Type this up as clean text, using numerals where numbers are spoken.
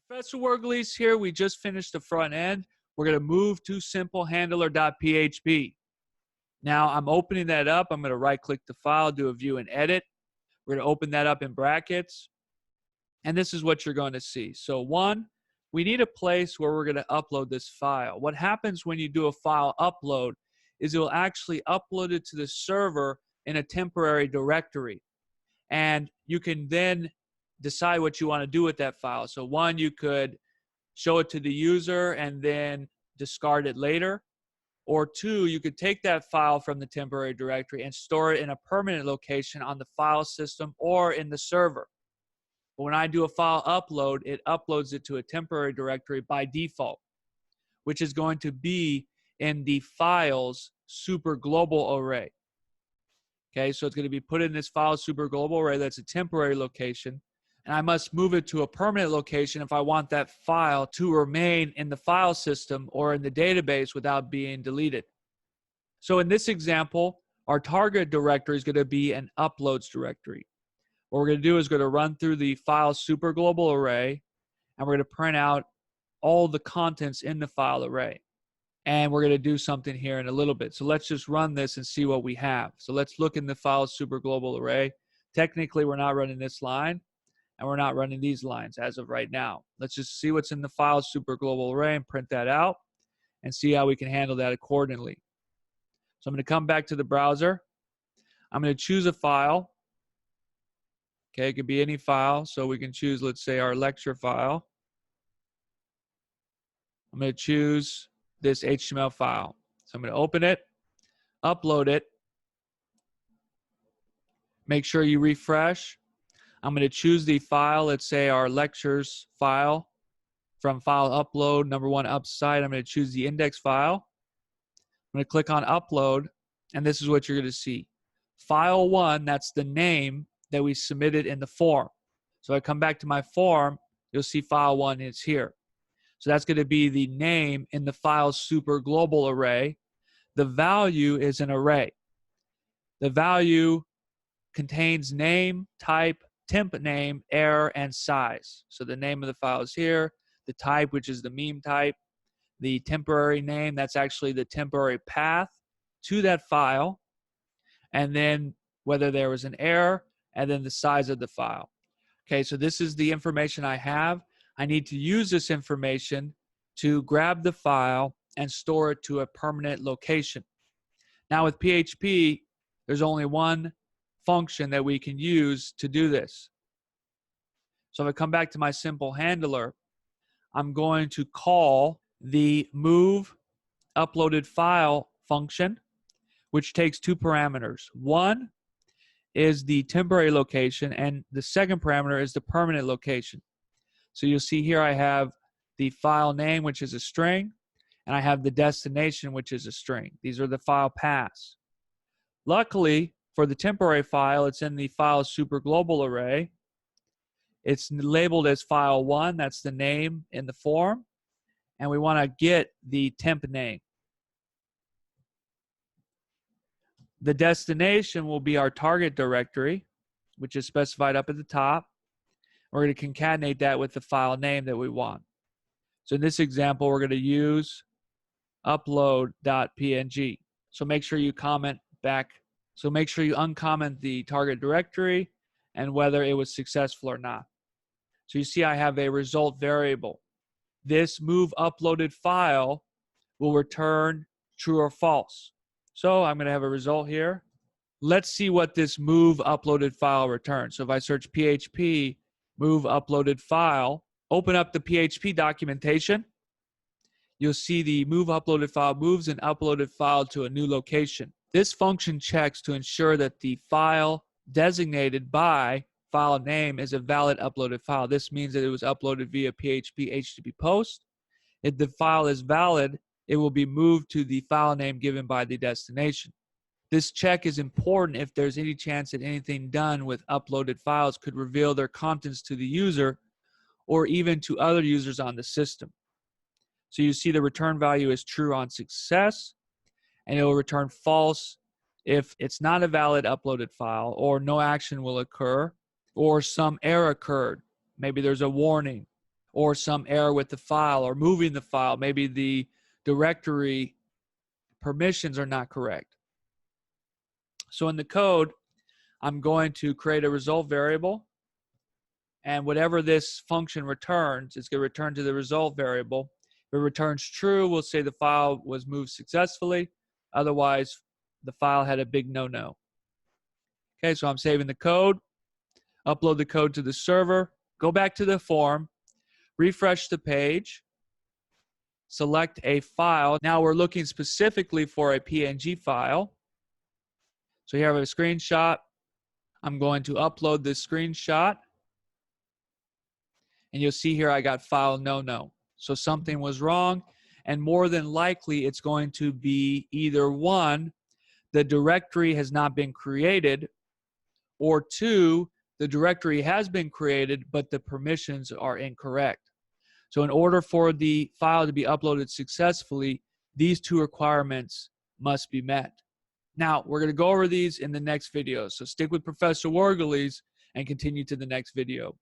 Professor Worgley's here. We just finished the front end. We're going to move to simplehandler.php. Now I'm opening that up. I'm going to right click the file, do a view and edit. We're going to open that up in brackets. And this is what you're going to see. So one, we need a place where we're going to upload this file. What happens when you do a file upload is it will actually upload it to the server in a temporary directory. And you can then decide what you want to do with that file. So one, you could show it to the user and then discard it later. Or two, you could take that file from the temporary directory and store it in a permanent location on the file system or in the server. But when I do a file upload, it uploads it to a temporary directory by default, which is going to be in the FileSuperGlobal array. Okay, so it's going to be put in this FileSuperGlobal array that's a temporary location, and I must move it to a permanent location if I want that file to remain in the file system or in the database without being deleted. So in this example, our target directory is going to be an uploads directory. What we're going to do is going to run through the FileSuperGlobal array, and we're going to print out all the contents in the file array. And we're going to do something here in a little bit. So let's just run this and see what we have. So let's look in the FileSuperGlobal array. Technically, we're not running this line, and we're not running these lines as of right now. Let's just see what's in the FileSuperGlobal array and print that out and see how we can handle that accordingly. So I'm going to come back to the browser. I'm going to choose a file. Okay, it could be any file. So we can choose, let's say, our lecture file. I'm going to choose this HTML file. So I'm going to open it, upload it. Make sure you refresh. I'm going to choose the file, let's say our lectures file from file upload, number one upside. I'm going to choose the index file. I'm going to click on upload, and this is what you're going to see. File 1, that's the name that we submitted in the form. So I come back to my form, you'll see file 1 is here. So that's going to be the name in the FileSuperGlobal array. The value is an array. The value contains name, type, temp name, error, and size. So the name of the file is here. The type, which is the meme type. The temporary name, that's actually the temporary path to that file. And then whether there was an error, and then the size of the file. Okay, so this is the information I have. I need to use this information to grab the file and store it to a permanent location. Now with PHP, there's only one function that we can use to do this. So if I come back to my simple handler, I'm going to call the move uploaded file function, which takes two parameters. One is the temporary location, and the second parameter is the permanent location. So you'll see here I have the file name, which is a string, and I have the destination, which is a string. These are the file paths. Luckily, for the temporary file, it's in the FileSuperGlobal array. It's labeled as file 1, that's the name in the form, and we want to get the temp name. The destination will be our target directory, which is specified up at the top. We're going to concatenate that with the file name that we want. So in this example, we're going to use upload.png. So make sure you comment back. So make sure you uncomment the target directory and whether it was successful or not. So you see I have a result variable. This move uploaded file will return true or false. So I'm going to have a result here. Let's see what this move uploaded file returns. So if I search PHP move uploaded file, open up the PHP documentation, you'll see the move uploaded file moves an uploaded file to a new location. This function checks to ensure that the file designated by file name is a valid uploaded file. This means that it was uploaded via PHP HTTP post. If the file is valid, it will be moved to the file name given by the destination. This check is important if there's any chance that anything done with uploaded files could reveal their contents to the user or even to other users on the system. So you see the return value is true on success, and it will return false if it's not a valid uploaded file or no action will occur or some error occurred. Maybe there's a warning or some error with the file or moving the file. Maybe the directory permissions are not correct. So in the code, I'm going to create a result variable, and whatever this function returns, it's going to return to the result variable. If it returns true, we'll say the file was moved successfully. Otherwise, the file had a big no-no. Okay, so I'm saving the code, upload the code to the server, go back to the form, refresh the page, select a file. Now we're looking specifically for a PNG file. So here I have a screenshot. I'm going to upload this screenshot. And you'll see here I got file no. So something was wrong, and more than likely it's going to be either one, the directory has not been created, or two, the directory has been created but the permissions are incorrect. So in order for the file to be uploaded successfully, these two requirements must be met. Now, we're going to go over these in the next video, so stick with Professor Wargles and continue to the next video.